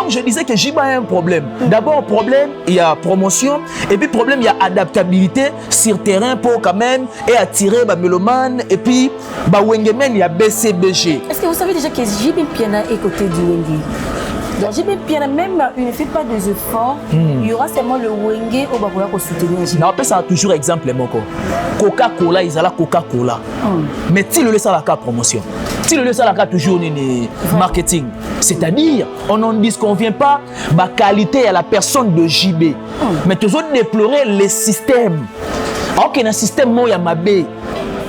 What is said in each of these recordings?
Donc je disais que JB a un problème. D'abord, problème, il y a promotion. Et puis problème, il y a adaptabilité sur terrain pour quand même et attirer les mélomanes. Et puis, Wengemen, il y a BCBG. Est-ce que vous savez déjà que JB Piana est côté du Wenge? Donc JB Piana, même il ne fait pas des efforts, il y aura seulement le Wenge au Baboya pour soutenir JB. Non, ça a toujours exemple, moko. Coca-Cola, ils ont la Coca-Cola. Mais si le laisse à la carte promotion, si le laisse à la carte toujours marketing, c'est-à-dire, on n'en disconvient pas la qualité à la personne de JB. Mais toujours déplorer les systèmes. Alors qu'il y a un système, moi, il y a ma baie.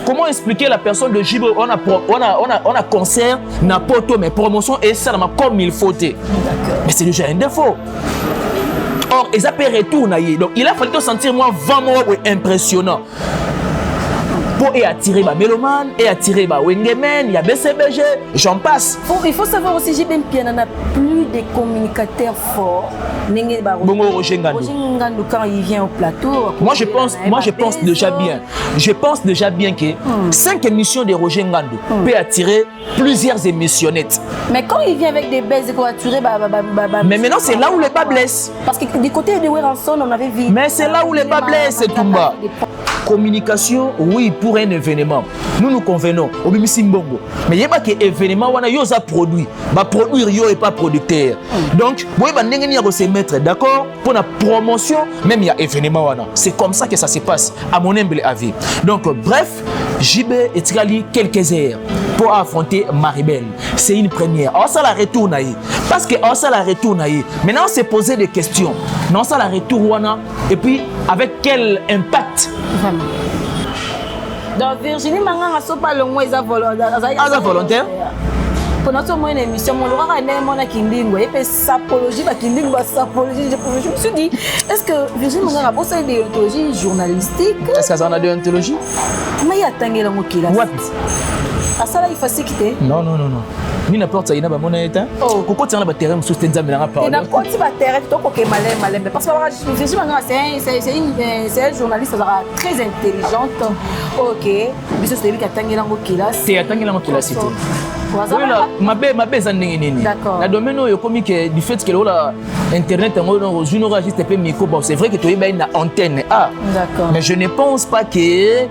Comment expliquer la personne de JB? On a concert, n'importe mais promotion et ça comme il faut. Mais c'est déjà un défaut. Or, ils appellent retour. Donc, il a fallu te sentir moi vraiment impressionnant. Pour attirer ma mélomane, et attirer ma Wengemen, il y a BCBG, j'en passe. Il faut savoir aussi, JB Piana n'a plus de communicateurs forts. Bongo Roger Ngandou. Roger Ngandou, quand il vient au plateau. Moi je pense déjà bien. Je pense déjà bien que 5 émissions de Roger Ngandou peut attirer plusieurs émissionnettes. Mais quand il vient avec des belles, il faut attirer. Mais maintenant c'est là où les bas blessent. Parce que du côté de Weranson, on avait vu. Mais c'est là où les bas blessent, c'est tout bas. Communication, oui, pour un événement. Nous convenons au Bimisi Mbongo. Mais il y a pas que événement, on a yosa produit. Bah produire yo et pas producteur. Donc, oui, bah n'engagez se mettre d'accord pour la promotion, même il y a événement. C'est comme ça que ça se passe, à mon humble avis. Donc, bref, JB et Tirali quelques heures pour affronter Maribel. C'est une première. Alors ça la retourne. Parce que ça la retourne. Maintenant, on s'est posé des questions. Non, ça la retourne. Et puis, avec quel impact? Vraiment. Donc Virginie Manganga so pas longo eza volontaire. Pour notre moyenne émission, mon lora a né mon akindingo et puis sapologie ba kindingo sapologie. Je me suis dit, est-ce que Virginie Manganga a bossé de déontologie journalistique? Est-ce que ça a de déontologie? Mais il y a tangela mokila. What? À ça là il faut s'équiter. Non. Ni n'importe ça ina ba mona eta. Oh, koko tsana ba terrain sous stenza melanga parole. Et na koti ba terrain to ko ke malem parce que Virginie Manganga c'est une journaliste très intelligente. OK. Biso c'est lui qui a tangela mokila. C'est tangela mokila cité. Voilà, ma ça nini. D'accord. La domaine yo comme que du fait que la internet on journaliste peu micro bon c'est vrai que tu as une antenne. Ah. D'accord. Mais je ne pense pas que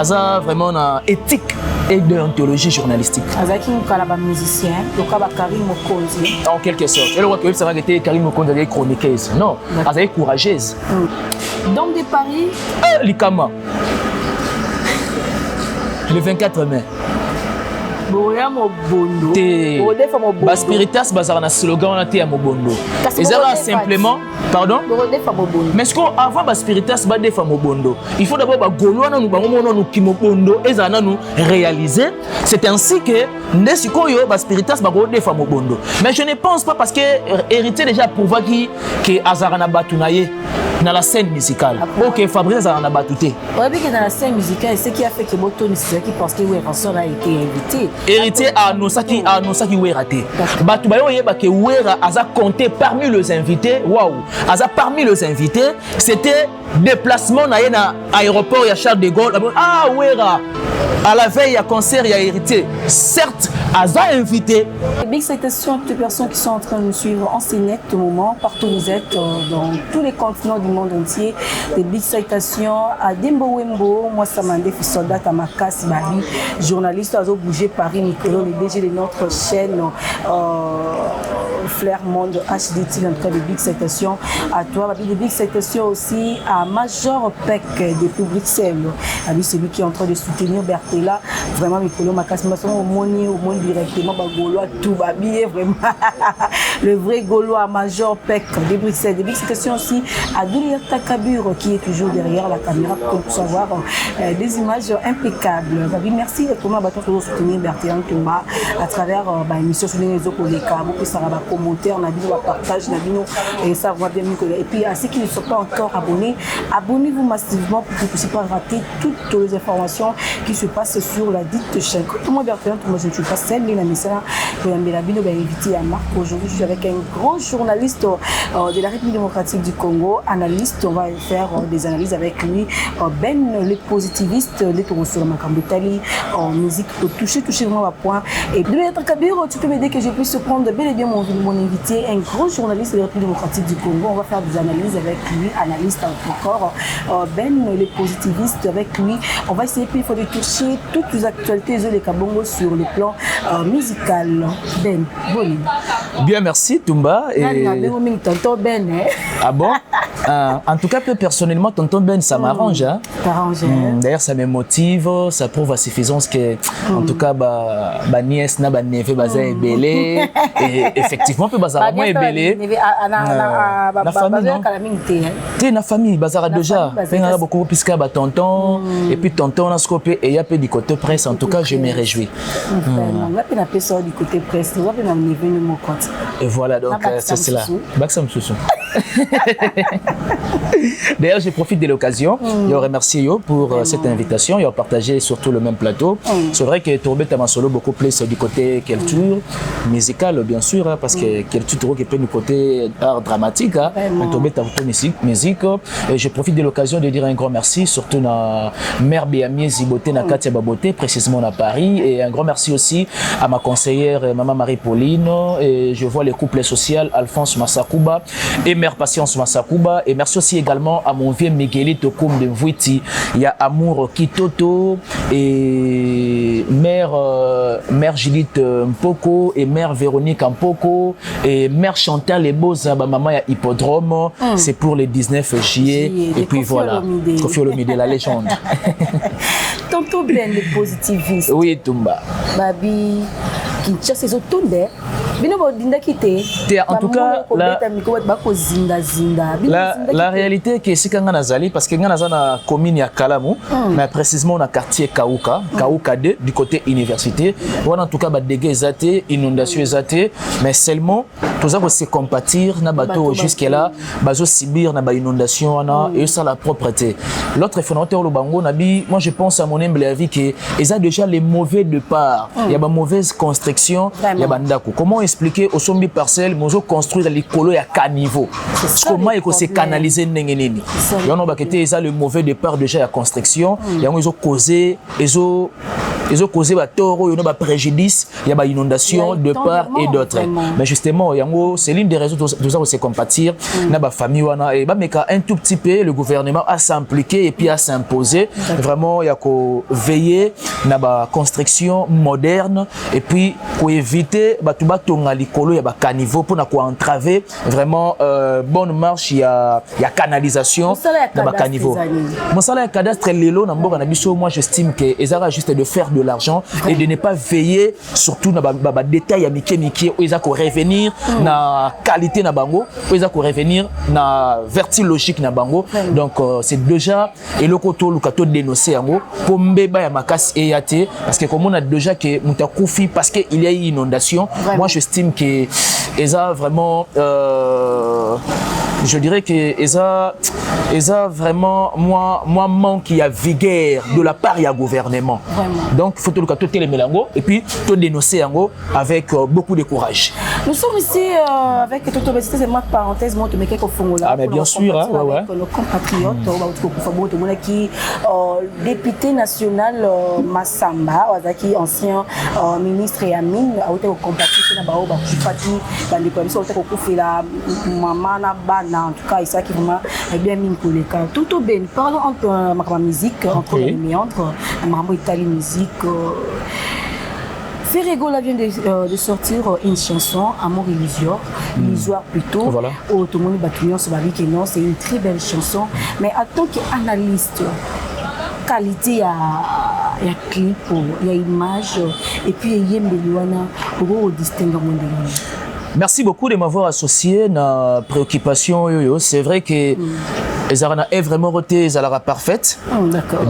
ça vraiment une éthique et déontologie journalistique. Azaki Mukalaba musicien, Lokaba Karim Mokonzi. En quelque sorte. Elle voit que ça va être Karim Mokonzi avec chroniqueuse. Non, Azaki courageuse. Donc de Paris, Likama. Le 24 mai. Boya Mobondo. Bas Spiritas bazar na slogan on a été à Mobondo. Et ça simplement, pardon? Mais ce qu'on avant Bas Spiritas ba defa Mobondo. Il faut d'abord ba Goloana nous bango nous ki Mobondo et ça nous réaliser. C'est ainsi que Nesikoyo Bas Spiritas ba go defa Mobondo. Mais je ne pense pas parce que hérité déjà prouva que Azarana Batunaye dans la scène musicale. OK, Fabrice Azarana Batouté. Ouais, bien que dans la scène musicale, c'est ce qui a fait que Boto c'est qui parce que Weranson a été invité. Héritier à Nosaki Werate. Batubayo yeba ke Wera aza compté parmi les invités. Waouh. Aza parmi les invités, c'était déplacement na aéroport ya Charles de Gaulle. Ah Wera. À la veille il y a concert, il y a héritier. Certes, aza invité. Big salutations à toutes les personnes qui sont en train de nous suivre en net au moment, partout où vous êtes, dans tous les continents du monde entier. Des big salutations à Dembo Wembo, moi Samandé, soldat à Makas Bali, journaliste à bouger Paris, Nicolas, le DG de notre chaîne Flair Monde HDT, en tout cas de big salutations à toi. Des big salutations aussi à Major Peck depuis Bruxelles. Lui, c'est lui qui est en train de soutenir Bertella. Vraiment, Nicolas Makas, au moins directement, Gaulois, tout babillé, vraiment. Le vrai Gaulois, Major Peck de Bruxelles. Des big salutations aussi à Doulia Takabur qui est toujours derrière la caméra pour savoir des images impeccables. Merci et comment va-t-on soutenir Bertella Ntumba à travers l'émission sur les réseaux pour les câbles, pour ça va commentaire, partage, et ça va bien. Et puis à ceux qui ne sont pas encore abonnés, abonnez-vous massivement pour que vous ne puissiez pas rater toutes les informations qui se passent sur la dite chaîne. Moi Bertella Ntumba, je ne suis pas celle de la message pour invité à Marc. Aujourd'hui, je suis avec un grand journaliste de la République démocratique du Congo, analyste. On va faire des analyses avec lui. Ben, le positiviste, les tours sur ma cambitali, en musique, pour toucher vraiment à point. Et de l'être Kabir, tu peux m'aider que je puisse prendre bel et bien mon mon invité, un grand journaliste de la République démocratique du Congo. On va faire des analyses avec lui, analyste encore. Ben, les positivistes avec lui. On va essayer puis il faut de toucher toutes les actualités de Kabongo sur le plan musical. Ben, bon. Bien, merci Toumba. Tonton Ben, hein? Ah bon? En tout cas, personnellement, Tonton Ben, ça m'arrange. Hein? D'ailleurs, ça me motive, ça prouve à suffisance que, en tout cas, ma nièce, ma neveu, est belé. Et effectivement, peut bazar moi est belé. La famille, non? Tu la famille, bazar déjà. Il y a beaucoup plus qu'à tonton. Et puis tonton, on a scopé et il y a peu du côté presse. En tout cas, je me réjouis. On a peu appelé ça du côté presse. On a peu neveu de mon compte. Et voilà, donc c'est cela. Baksam Soussou. D'ailleurs, je profite de l'occasion. Je remercie pour cette invitation. Ils ont partagé surtout le même plateau. C'est vrai que Tourbet a solo beaucoup plus du côté culture musicale, bien sûr, hein, parce que culture qui peut du côté art dramatique. Hein. Tourbet a beaucoup musique. Et je profite de l'occasion de dire un grand merci, surtout à Mère Béamie Ziboté, na Katia Baboté, précisément à Paris. Et un grand merci aussi à ma conseillère, Maman Marie-Pauline. Et je vois le couple social, Alphonse Massakuba et Mère Patience Massakuba. Et merci aussi également à mon vieux Miguelito Koum de Mvouiti. Il y a Amour Kitoto et Mère Judith Mpoko et Mère Véronique Mpoko et Mère Chantal et Boza, maman ya Hippodrome. C'est pour le 19 juillet. Et puis voilà, Kofi Olomide, la légende. Tonton Ben, le positiviste. Oui, Toumba. Babi, Kinshasa, c'est autour en tout cas, la réalité est que c'est quand on a zali parce que on a na commune ya Kalamu, mais précisément dans quartier Kauka, Kauka 2 du côté université. On en tout cas ba dégâts zaté, inondation zaté, mais seulement tout ça c'est compatir na bateau jusque là, bazo subir na ba inondation et ça la propreté. L'autre fondateur le bango nabi, moi je pense à mon humble avis que ils ont déjà les mauvais départs, il y a ba mauvaise construction, il y a bandako. Comment expliquer au sombi parcelle mozo construire les colos à caniveau comment il faut se canaliser n'engeneni y en a ba kete ça le mauvais départ déjà à construction y ont ils ont causé ba tort y en a ba préjudice il y a ba inondation de part et d'autre mais justement yango c'est l'une des raisons tout ça c'est compatir na ba famille wana et ba meka un tout petit peu le gouvernement a s'impliquer et puis à s'imposer vraiment il y a ko veiller na ba construction moderne et puis pour éviter ba tout tonga likolo ya ba caniveau pour na ko entraver vraiment bonne marche ya canalisation na ba caniveau mon salaire cadastre lelo na mboka na biso moi j'estime que ezara juste de faire de l'argent et de ne pas veiller surtout na ba détail ya mike oza ko revenir na qualité na bango oza ko revenir na vertu logique na bango donc c'est déjà eloko to lukato dénoncer yango pour mbeba ya makasi eyate parce que comme on a déjà que mutakufi parce que il y a eu inondation. Moi, j'estime que ESA vraiment, je dirais que ESA vraiment, moi manque il y a vigueur de la part du gouvernement. Vraiment. Donc, il faut tout le cas tout les mélango et puis tout dénoncer yango avec beaucoup de courage. Nous sommes ici avec Toto Besité, c'est moi parenthèse, moi, tu mets quelques fonds là. Ah, mais bien sûr, hein, ouais. Nos compatriotes, qui député national Massamba, qui ancien ministre et ami, a été au compatriote na bao ba chufati dans les commissions au fait la maman na bana en tout cas ça qui vraiment bien mis pour les cas. Toto Ben, parlons entre ma musique, entre les méandres, maman Italie musique. Ferrego là vient de sortir une chanson, Amour illusoire plutôt. Voilà. Au tout le monde batouillon se va dire que non, c'est une très belle chanson. Mais en tant qu'analyste, qualité, il y a clip, il y a image, et puis il y a une pour distinguer. Merci beaucoup de m'avoir associé à préoccupation. C'est vrai que Ezarana est vraiment rotée, Zalara parfaite.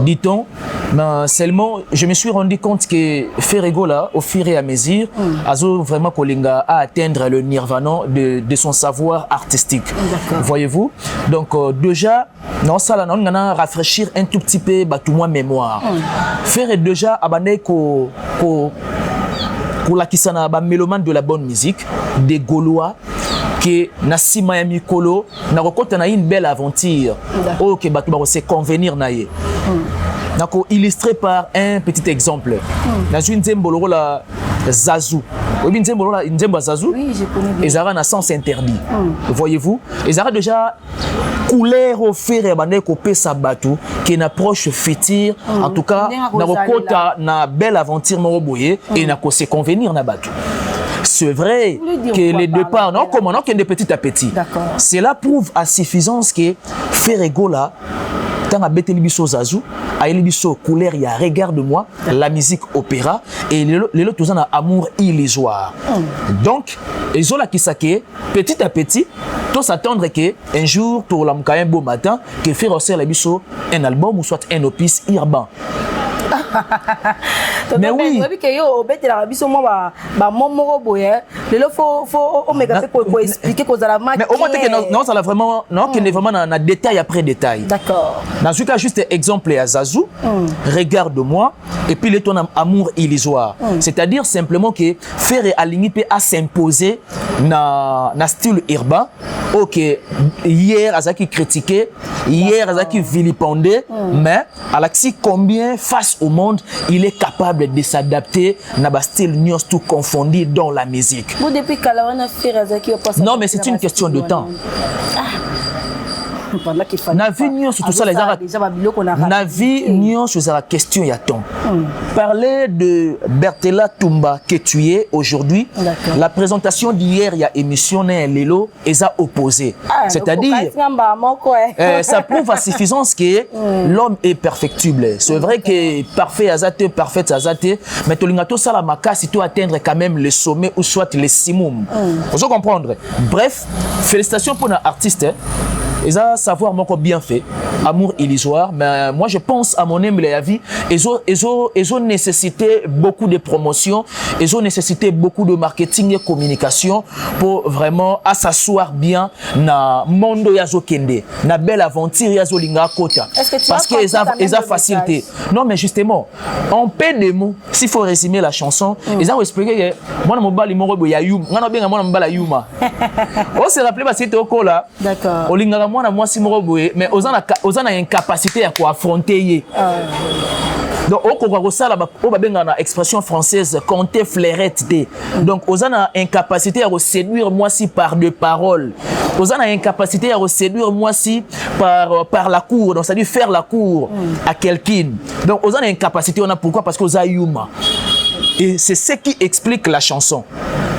Dit-on, mais seulement je me suis rendu compte que Ferrego là, au fur et à mesure, Azo vraiment Kolinga a atteindre le nirvana de son savoir artistique. Voyez-vous? Donc déjà, non ça là, on a rafraîchir un tout petit peu, tout moins mémoire. Faire déjà abandonner pour la kisana ba mélomane de la bonne musique des Gaulois que na sima ya mikolo na kokota na une belle aventure OK ba to se convenir na ye nako illustré par un petit exemple na une nzembolo la Zazu Oui, Nzembo Zazu. Oui, je connais bien. Ils ont un sens interdit. Voyez-vous? Ils ont déjà couleur au fer et bandé copé sabatou qui est une approche fétire. En tout cas, na belle aventure moboye et na ko se convenir na batou. C'est vrai que les départs, non, comment non, qu'il y a de petit à petit. Cela prouve à suffisance que Ferregola, tant à Betelibiso Zazu, à Elibiso couleur, il y a regarde-moi, la musique opéra, et les autres, ils ont un amour illusoire. Donc, ils ont la kisake, petit à petit, tous s'attendre qu'un jour, pour un beau matin, que faire aussi un album ou soit un opus urbain. Mais oui, mais au moins non, ça vraiment non qu'il est vraiment dans détail après détail. D'accord. Dans ce cas juste exemple à Zazu, regarde-moi et puis le ton amour illusoire. C'est-à-dire simplement que faire aligner à s'imposer na style urbain. OK, hier Azaki critiqué, hier Azaki vilipendé, mais Alexis combien face au monde il est capable de s'adapter na style nios tout confondu dans la musique. Vous depuis non mais c'est une question de temps. Na vie nios tout ça les arts. Na vie nios sur la question y a temps. Parler de Bertella Tumba que tu es aujourd'hui. La présentation d'hier il y a émission Lelo et ça opposé. C'est-à-dire ça prouve à suffisance que l'homme est perfectible. C'est vrai que parfait azate parfait azate mais tolingato ça la maka si tu atteindre quand même le sommet ou soit le simum. Vous comprendre. Bref, félicitations pour nos artistes. Ils ont savoir mon bien fait, amour illusoire, mais moi je pense à mon humble avis, ils ont nécessité beaucoup de promotion, ils ont nécessité beaucoup de marketing et communication pour vraiment s'asseoir bien na mondo yazo kende, na belle aventure yazo linga kota. Parce qu'ils ont facilité. Non mais justement, en peu de mots, s'il faut résumer la chanson, ils ont expliqué que moi mon bal imoro ya yuma, moi bien moi mon bal yuma. On se rappelle parce que c'était au cola. D'accord. Moi si mais aux en a une capacité à affronter. Donc au ça là na expression française compter flairette. Donc aux en a une capacité à séduire moi si par de paroles. Aux en a une capacité à séduire moi si par la cour. Donc ça veut dire faire la cour à quelqu'un. Donc aux en a une capacité on a pourquoi parce qu'aux a yuma. Et c'est ce qui explique la chanson.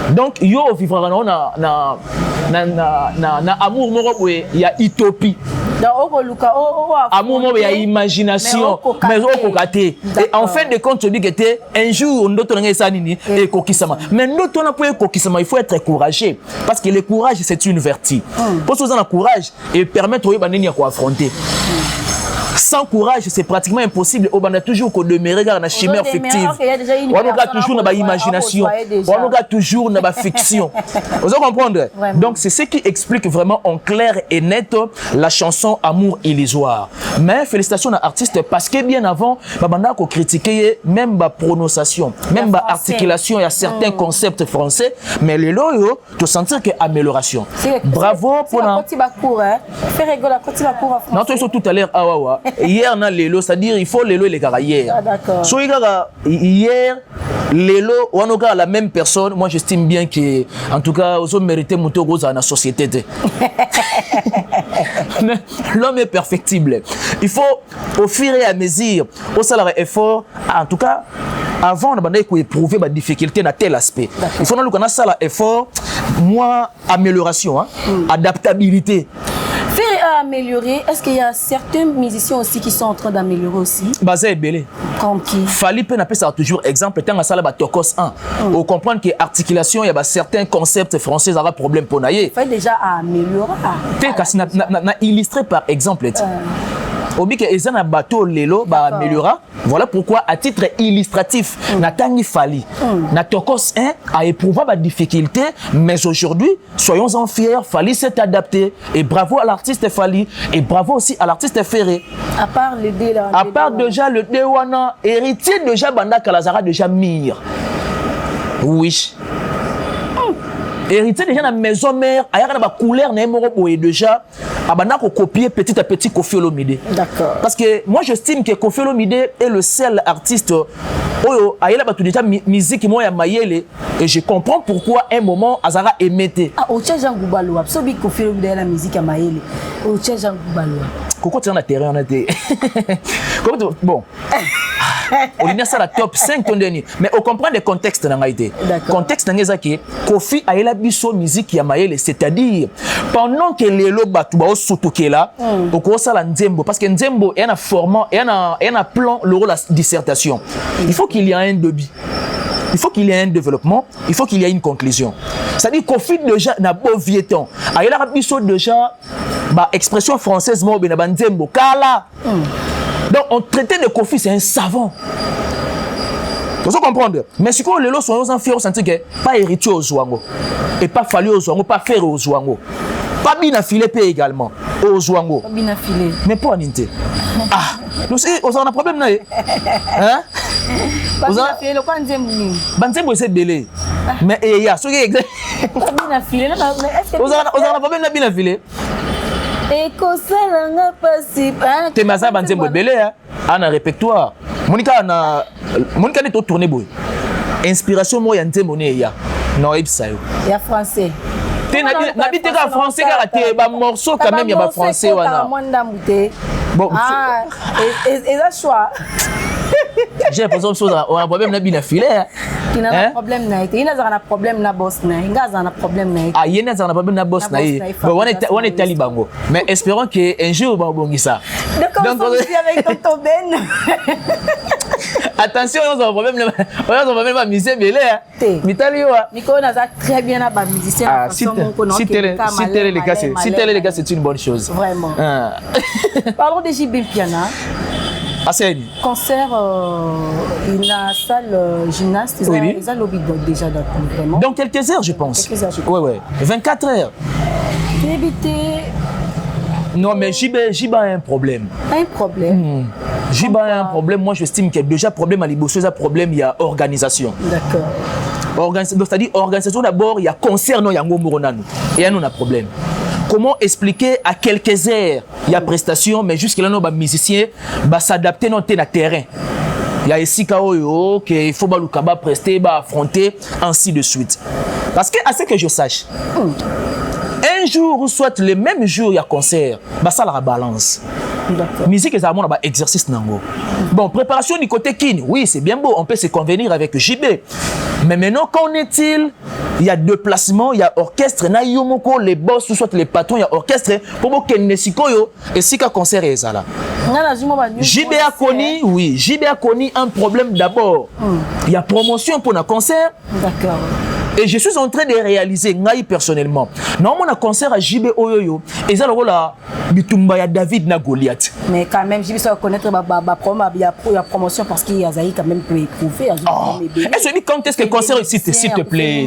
Donc yo vivra na amour moro il y a utopie. Amour moro il y a imagination mais au kokate. Et en fin de compte je dis que un jour ndoto nga esa nini et kokisama. Mais ndoto na pour kokisama il faut être courageux parce que le courage c'est une vertu. Pour ça le courage et permettre aux banini à affronter. Sans courage, c'est pratiquement impossible. On a toujours qu'on demeure dans la chimère fictive. On a toujours dans l'imagination. On a toujours dans la fiction. Vous comprenez? Donc c'est ce qui explique vraiment en clair et net la chanson Amour illusoire. Mais félicitations à l'artiste parce que bien avant, on a critiqué même la prononciation, même la articulation. Il y a certains concepts français, mais les loyaux, tu sentir que amélioration. Bravo pour la. Non, tu es tout à l'heure. Hier, on a l'élo, c'est-à-dire il faut l'élo et les gars hier. So, hier, l'élo, on a la même personne. Moi, j'estime bien que, en tout cas, ils ont mérité monter dans la société. Mais l'homme est perfectible. Il faut, au fur et à mesure, au salaire effort, en tout cas, avant, on a éprouvé la difficulté dans tel aspect. Il faut que nous ça effort, moi, amélioration, adaptabilité. Améliorer, est-ce qu'il y a certains musiciens aussi qui sont en train d'améliorer aussi? Basé belé. Comme qui? Fali peut n'appeler ça toujours exemple. Tant à ça là Tokos 1. On comprend que articulation il y a certains concepts français ça a problème pour naïe. Fait déjà à améliorer. N'a illustré par exemple. Obi que ezana bateau lelo ba améliora. Voilà pourquoi à titre illustratif Natani Fali na Tokos 1 a éprouvé la difficulté mais aujourd'hui soyons-en fiers Fali s'est adapté et bravo à l'artiste Fali et bravo aussi à l'artiste Ferré. À part le dé là. À part déjà le Dewana héritier déjà Banda Kalazara déjà Mir. Oui. héritier déjà na maison mère ayaka na ba couleur na moko boye déjà abana ko copier petit à petit Koffi Olomide. D'accord. Parce que moi j'estime que Koffi Olomide est le seul artiste oyo ayela ba tout déjà musique mo ya mayele et je comprends pourquoi un moment azara émetté. Ah o Jean Goubalo absolument Koffi Olomide la musique ya mayele. O Jean Goubalo. Koko tient na terrain on a été. Bon. On est ça la top 5 ton dernier mais on comprend le contexte dans ngaité. Contexte dans ezaki Koffi ayela biso musique ya mayele c'est-à-dire pendant que les lelo batu ba osutokela oko sala nzembo parce que nzembo est un format et un plan le rôle la dissertation. Il faut qu'il y ait un début. Il faut qu'il y ait un développement, il faut qu'il y ait une conclusion. C'est-à-dire Koffi déjà na beau vieux temps. Ayela biso déjà ba expression française mo be na nzembo kala. Donc on traitait de Koffi c'est un savant. Vous comprendre? Mais si on les lots sont en faire sentir que pas héritier aux Zouango et pas fallu aux Zouango, pas faire aux Zouango. Pas bien affilé également aux Zouango. Pas bien affilé. Mais pas en inte. Ah, nous on a un problème là. Hein? Pas bien affilé, le quoi nzembo? Nzembo c'est belé. Mais il y a ce qui est exact. Pas bien affilé, on a un problème là bien affilé. Et ça n'a pas si pas. T'es mazza Nzembo belé hein. En un répertoire. Monica n'est pas tourné boy. Inspiration moi Nzembo ne ya. Non ibsa yo. Il y a français. N'habite qu'à français car t'es ba morceau quand même il y a ba français wana. Bon. Ah et là choix. J'ai l'impression que on a un problème na bien filé. Il a un problème na été. Il a un problème na boss na. Il a un problème na. Ah, il y a un problème na boss na. Bon, on est talibango. Mais espérons qu'un jour on va bongi ça. Donc on est avec Tonton Ben. Attention, on a un problème na musicien belé. Mitalio. Nico on a très bien na ba musicien. Ah, si tel les gars c'est une bonne chose. Vraiment. Parlons de JB Piana. Concert il a salle gymnaste, ils ont lobby déjà vraiment. Dans quelques heures je pense. Quelques heures je pense. Ouais. 24 heures. Non mais Jiba a un problème. Un problème. Jiba a un problème. Moi j'estime qu'il y a déjà problème à l'Ibosso, un problème il y a organisation. D'accord. C'est-à-dire organisation d'abord il y a concert non yango moronano. Et là on a problème. Comment expliquer à quelques heures il y a prestation mais jusque-là nos musiciens s'adapter dans le terrain. Il y a ici qu'il faut ba prester, affronter ainsi de suite. Parce que à ce que je sache un jour ou soit le même jour il y a concert, ça la balance. Musique et harmonie exercice nango. Bon, préparation du côté kin, oui, c'est bien beau, on peut se convenir avec JB. Mais maintenant, qu'en est-il? Il y a deux placements, il y a orchestre, na yomoko, les boss ou soit les patrons, il y a orchestre pour que nesikoyo et si ka concert est là. JB a connu, oui, JB a connu un problème d'abord. Il y a promotion pour un concert. D'accord. Et je suis en train de réaliser, moi personnellement, normalement on a concert à JB Oyoyo, et ça le rôle à Bitumba ya David na Goliath. Mais quand même, JB doit connaître il y a promotion parce qu'il y a Zaï quand même peut éprouver. Est-ce que quand est-ce que le concert s'il te plaît,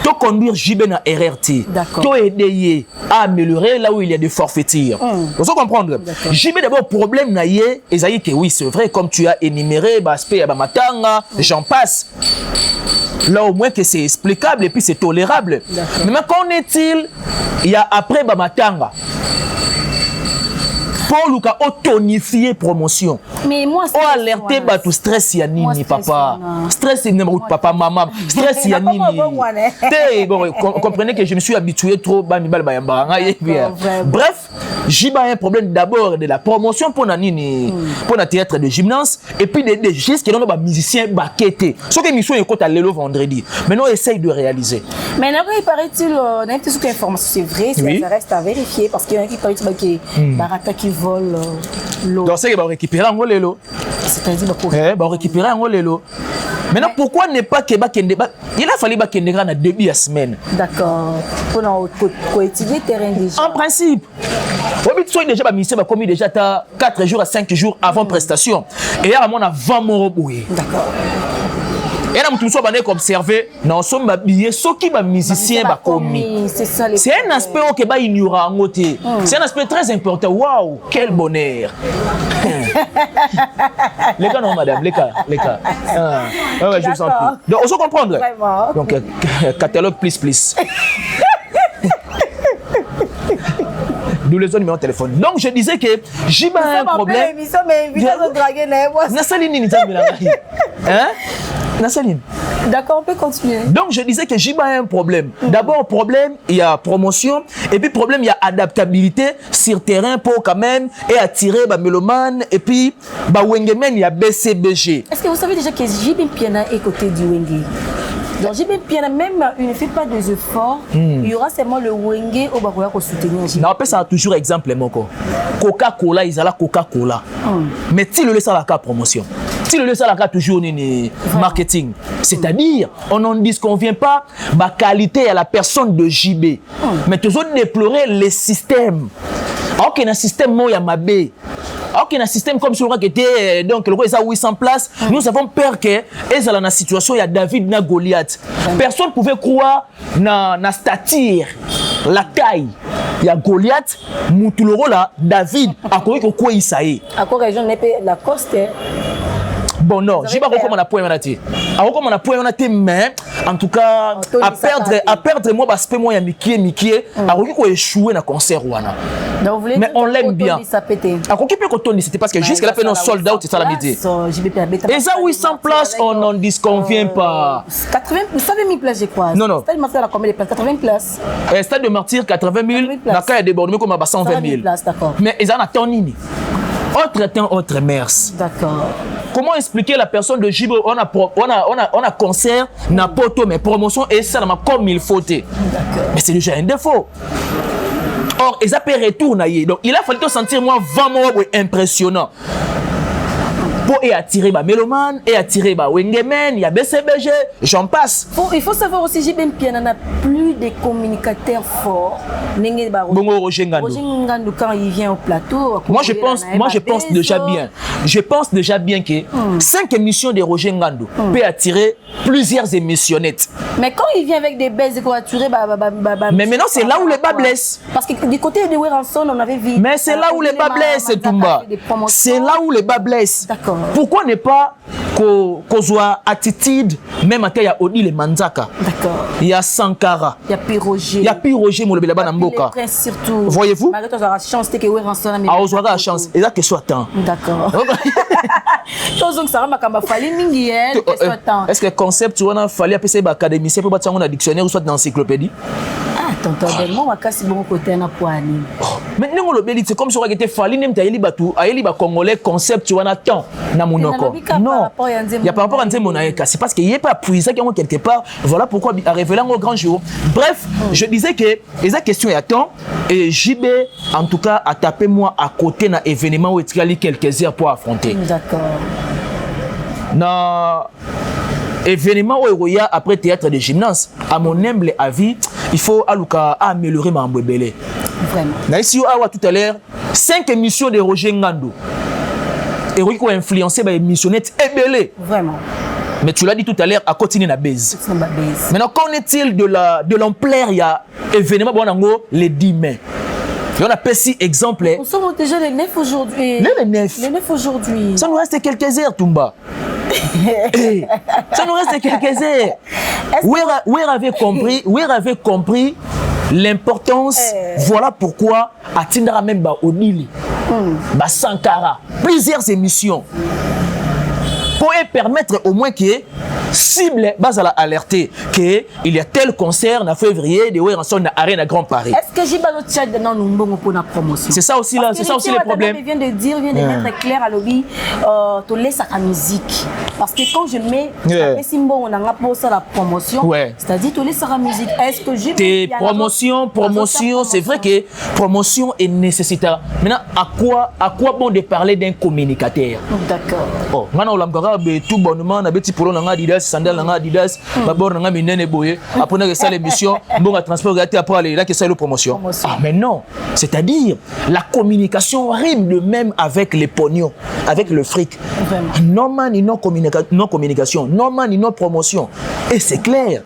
tu conduire JB na RRT, tu aider à améliorer là où il y a des forfaitures. Vous comprendre? JB d'abord problème na yé, et Zaï que oui c'est vrai comme tu as énuméré, aspect à Matanga, j'en passe. Là au moins que c'est explicable et puis c'est tolérable. Mais qu'en est-il? Il y a après Bamatanga. Pour Luka tonifier promotion. Mais moi c'est alerter tout stress ya nini papa. Stress ya nini papa maman. Stress ya nini. Bon comprenez que je me suis habitué trop bref, Jiba a un problème d'abord de la promotion pour nini pour le théâtre de gymnase et puis des gestes que l'on musicien baqueté. Ce que mission est côté à l'élo vendredi. Maintenant essaye de réaliser. Mais après il paraît-il on a toute information c'est vrai, ça reste à vérifier parce qu'il y en a qui paraît que Barata qui vole l'eau. Donc c'est que va récupérer en l'élo. C'est-à-dire va récupérer en l'élo. Maintenant pourquoi ne pas que il a fallu que na début de semaine. D'accord. Pour étudier terrain déjà. En principe. Au soit déjà commis déjà 4 jours à 5 jours avant prestation et là on a 20 mois. D'accord. Et na mutu so ba observer non so mabillé soki ba musicien ba komi. C'est un aspect que ba ignorant ngoté. C'est un aspect très important. Waouh, quel bonheur. Les gars non madame, les gars. Ouais, je vous en prie. Donc on se comprendre. Vraiment. Donc catalogue please. Nous les numéro de téléphone. Donc je disais que j'ai un problème. Nassaline. D'accord, on peut continuer. Donc je disais que j'ai un problème. D'abord problème, il y a promotion et puis problème, il y a adaptabilité sur terrain pour quand même et attirer les mélomanes et puis Wengemen, il y a BCBG. Est-ce que vous savez déjà que JB Piana est côté du Wenge? Donc JB Piana même il ne fait pas des efforts, il y aura seulement le Wenge au Baroya pour soutenir JB. Non, après ça toujours exemple moko. Coca-Cola, ils ont la Coca-Cola. Mais si le laisse à la cas promotion. Si le laisse à la cas toujours ni marketing. C'est-à-dire, on n'en disconvient pas la qualité à la personne de JB. Mais toujours déplorer les systèmes. Alors qu'il y a un système moi Yamabé. Alors qu'il y a un système comme celui qui était donc le roi est à 800 places, nous avons peur que et dans la situation il y a David na Goliath. Personne pouvait croire na stature, la taille. Il y a Goliath, Moutuloro là, David, à quoi il s'aille. À quoi région n'est pas la coste. Bon non, je ne sais pas comment on a point manati. Alors comment on a point manati mais en tout cas à perdre moi parce que moi il y a Mickey à quoi échouer dans concert ouana. Mais on l'aime bien. À quoi peut qu'on c'était parce que jusqu'à la fin on sold out c'est ça la midi. Et ça 800 places on n'en disconvient pas. 80 000 places je crois. Non. Stade Martyr a combien de places? 80 places. Stade de Martyr 80 000. La cas est débordée comme à 120 000. Mais ils en attendent nini. Autre temps, autre mers. D'accord. Comment expliquer la personne de Jibo? On a concert, n'a pas mais promotion et ça comme il faut. Mais c'est déjà un défaut. Or, ils appellent retour. Donc, il a fallu sentir moi vraiment impressionnant. Pour attirer les mélomanes, et attirer les Wengemen, il y a BCBG, j'en passe. Il faut savoir aussi, JB Piana n'a plus de communicateurs forts. Bongo Roger Ngandou, quand il vient au plateau. Moi, je pense déjà bien. Je pense déjà bien que 5 émissions de Roger Ngandou peuvent attirer plusieurs émissionnettes. Mais quand il vient avec des baisses, il faut attirer. Mais maintenant, c'est là où les bas blessent. Parce que du côté de Weranson, on avait vu. Mais c'est là où les bas blessent, Toumba. C'est là où les bas blessent. D'accord. Pourquoi ne pas qu'on soit attitude, même à il y a Odi les Manzaka. D'accord. Il y a Sankara. Il y a Piroger. Il y a Piroger, mon lebela Namboka. Surtout. Voyez-vous? Malgré la chance, c'est que Weranson a mis. Ah, on aura la chance. Et là, que soit temps. D'accord. Est-ce que le concept, tu vois, il fallait appeler ça académicien pour battre un dictionnaire ou soit dans l'encyclopédie? Ah, tonton Delmo, on a cassé bon côté na poani. Maintenant, on le dit, c'est comme si on était fallu, même si il y a Congolais concept, tu vois, na temps, na monoko. Non, il y a par rapport à Nzemonaeka. C'est parce qu'il n'y a pas puissant quelque part. Voilà pourquoi, à révéler un grand jour. Bref, je disais que les questions y attendent. Et JB, en tout cas, a tapé moi à côté d'un événement où il y a quelques heures pour affronter. D'accord. Dans événement où il y a après théâtre de gymnase, à mon humble avis, il faut améliorer ma mbébélé. Vraiment. Ici, tout à l'heure, 5 émissions de Roger Ngandou. Et qui ont influencé les émissionnettes ébélé. Vraiment. Mais tu l'as dit tout à l'heure, à continuer la baise. Maintenant, qu'en est-il de l'ampleur? Il y a événement, les 10 mai. Et on a pris 6 exemples. Nous sommes déjà les 9 aujourd'hui. Les 9. Les 9 aujourd'hui. Ça nous reste quelques heures, Toumba. Ça nous reste quelques heures. Où avait compris l'importance. Voilà pourquoi à Tindara même Odili, Sankara, plusieurs émissions pour permettre au moins que cible base à alerter que il y a tel concert en février de Weranson na Arène à Grand Paris. Est-ce que Jiba no Tchad dans nous pour la promotion? C'est ça aussi là, c'est ça aussi le problème. Vient de mettre clair à l'objet to laisse la musique parce que quand je mets Simbo on a pour ça la promotion, c'est-à-dire to laisse la musique. Est-ce que Jiba promotion, c'est vrai que promotion est nécessaire. Maintenant à quoi bon de parler d'un communicateur? D'accord. Oh, maintenant on l'a tout bonnement na beti pour on a dit sandal nanga Adidas babor nanga minene boye après na ça l'émission bon à transport gâté après aller là que ça le promotion. Ah mais non, c'est-à-dire la communication rime de même avec les pognons, avec le fric. Non man non communication, non man non promotion et c'est clair.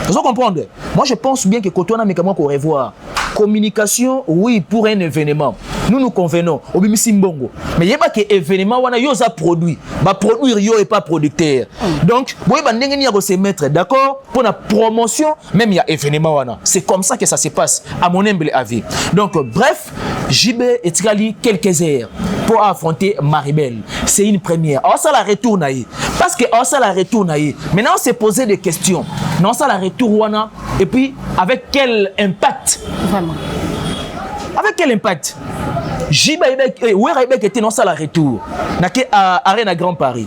Vous comprenez? Moi je pense bien que quand on a mes camarades qu'on revoit communication oui pour un événement. Nous convenons au bimisi mbongo. Mais il y a pas que événement wana yo za produit. Ba produire yo et pas producteur. Donc, boy ba ndenge ni se mettre d'accord pour la promotion même il y a événement wana. C'est comme ça que ça se passe à mon humble avis. Donc bref, JB etikali quelques heures pour affronter Maribel. C'est une première. Alors ça la retourne aïe. Parce que ça la retourne aïe. Maintenant on s'est posé des questions. Non ça la retourne wana et puis avec quel impact? Vraiment. Avec quel impact? Jiba était non ça la retour. N'a que Arena Grand Paris.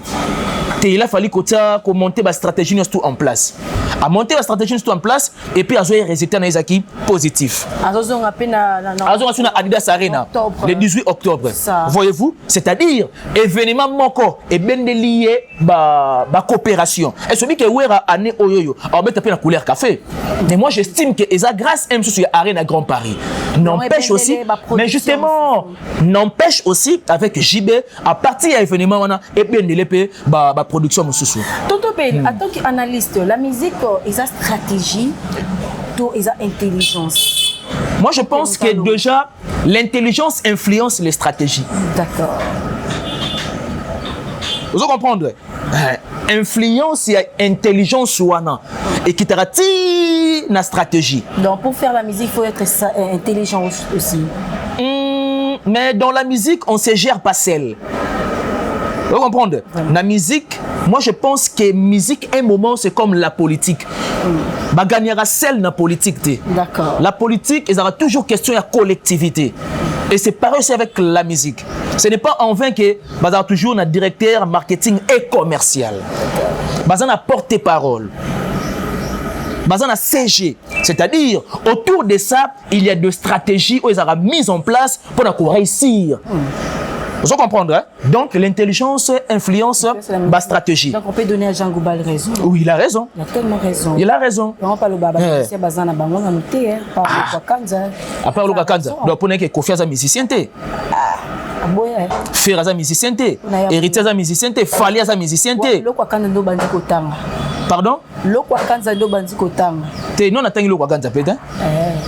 Il a fallu qu'on monte la stratégie tout en place. À monter la stratégie tout en place et puis à jouer les résultats dans les équipes positifs. À Adidas Arena le 18 octobre. Voyez-vous, c'est-à-dire événement moko et bien lié ba coopération. Et celui qui est à année oyoyo, on met la couleur café. Mais moi j'estime que esa grâce M sur Arena Grand Paris. N'empêche aussi, mais justement, n'empêche aussi avec JB à partir de l'événement et bien de l'épée production mususu. Tonton Ben, en tant qu'analyste, la musique est sa stratégie, tout est sa intelligence. Moi je pense que déjà l'intelligence influence les stratégies. D'accord. Vous comprenez? Influence et intelligence wana et qui t'arrête na stratégie. Donc pour faire la musique, il faut être intelligent aussi. Mais dans la musique, on se gère pas seul. Vous comprenez? La musique, moi je pense que musique, un moment, c'est comme la politique. Bah gagnera celle dans la politique. D'accord. La politique, il y aura toujours question de collectivité. Et c'est pareil aussi avec la musique. Ce n'est pas en vain que bah y a toujours un directeur marketing et commercial. Bah y a porte-parole. Bah y a CG. C'est-à-dire, autour de ça, il y a des stratégies où ils auront mises en place pour réussir. Vous comprenez, hein? Donc l'intelligence influence ma stratégie. Donc on peut donner à Jean Goubal raison. Oui, il a raison. Il a tellement raison. Il a raison. On parle de Baba, c'est Bazana Bango, on a noté, hein, par le Kanza. Après le Kanza, donc pour que confiance à musicien. Faire à musicien, héritier à musicien, fali à musicien. Le Kanza no bandi kotanga. Pardon? Le Kanza no bandi kotanga. T'es non atteint le Kanza peut-être.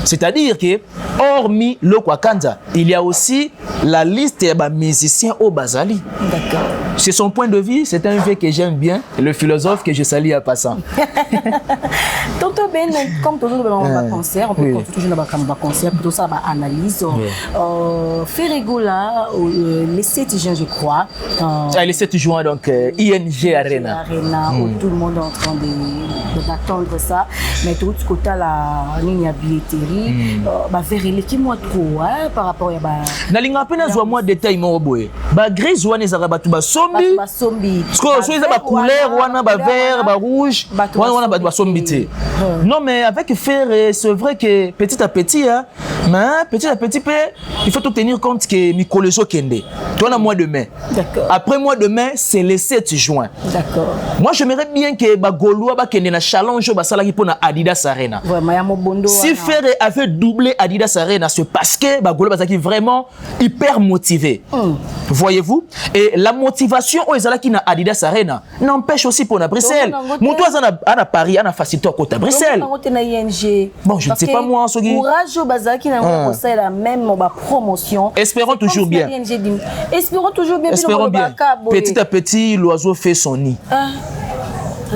C'est-à-dire que hormis le Kanza, il y a aussi la liste des musiciens au Bazali. D'accord. C'est son point de vue, c'est un vieux que j'aime bien, le philosophe que je salue à passant. Tonton Ben, comme toujours dans le concert, on peut toujours dans le concert, plutôt ça, analyse. Ferrego là, les 7 juin, je crois. Les 7 juin, donc ING Arena. Où tout le monde est en train d'attendre ça. Mais tout ce côté la ligne à billetterie, vers l'équipe moi trop par rapport à nalinga pena zwa moi détail mo boye ba gris wana ezaka batu ba sombi so eza ba couleur wana ba vert ba rouge wana ba sombi te. Non mais avec faire c'est vrai que petit à petit hein, mais petit à petit il faut tenir compte que Mikoloso Kende toi mois de mai. D'accord. Après mois de mai c'est le 7 juin. D'accord. Moi j'aimerais bien que ba Goloa ba Kende na challenge ba salaki pona Adidas Arena. Vraiment ya mobondo. Si faire avait doublé Adidas Arena c'est parce que ba Goloa bazaki vraiment hyper motivé. Voyez-vous? Et la motivation aux Ezalaki na Adidas Arena n'empêche aussi pour na Bruxelles. Monto à Paris, à facilité à Bruxelles. Bon, je ne sais pas moi, Sogi. Courage Bazaki na la même promotion. Espérons toujours bien. Espérons toujours bien. Espérons bien. Petit à petit, l'oiseau fait son nid.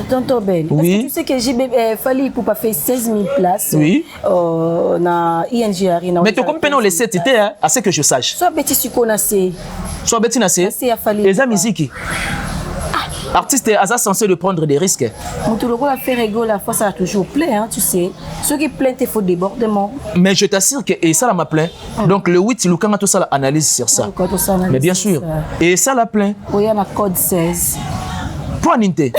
Tonton Ben, oui. Tu sais que j'ai fallu pour pas faire 16 000 places. Oui. Na ING Arena. Mais tu comprends les 7 c'était hein, à ce que je sache. Soit Betty Sukonase. Soit Betty Nassé. Les amis musique. Artiste est censé de prendre des risques. Moutoulogo a fait rigolo la fois ça a toujours plein hein, tu sais. Ceux qui plaignent il faut débordement. Mais je t'assure que et ça la m'a plaint. Donc le 8 il a tout ça analyse sur ça. Mais bien sûr. Et ça la plaint. Oui, il y a un code 16. Point Ninte.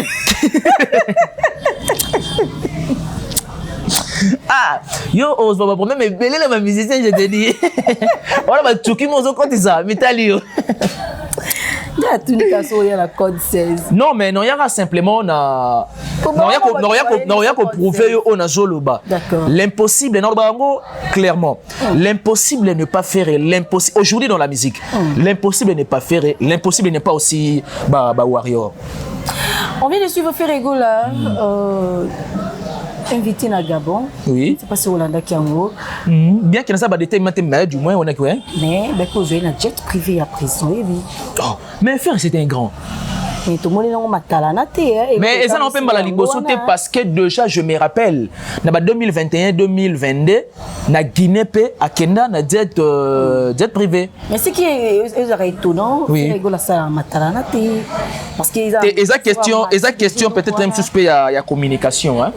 Ah, yo, on va pas problème, mais belé la musicien, je te dis. Voilà, bah, tu qui m'as dit ça, Metalio. Il y a la code 16. Non, mais non, il y a simplement na. Non, il y a prouver au Nazoloba. D'accord. L'impossible, non, clairement. L'impossible n'est pas faire l'impossible. Aujourd'hui dans la musique, l'impossible n'est pas faire, l'impossible n'est pas aussi warrior. On vient de suivre Ferrego là. Invité à Gabon. Oui. C'est pas si Hollanda qui est en haut. Bien qu'il y ait des détails, du moins, on est quoi. Mais vous avez un jet privé à prison. Oh, mais faire, c'était un grand. Mais tout le monde est dans ma talanate. Mais ça n'a pas la liberté parce que déjà, je me rappelle, en 2021-2022, na Guinée, à Kenda, na jet privé. Mais ce qui est étonnant, c'est que ça ma talanate. Parce que esa question peut-être même suspect il y a communication hein.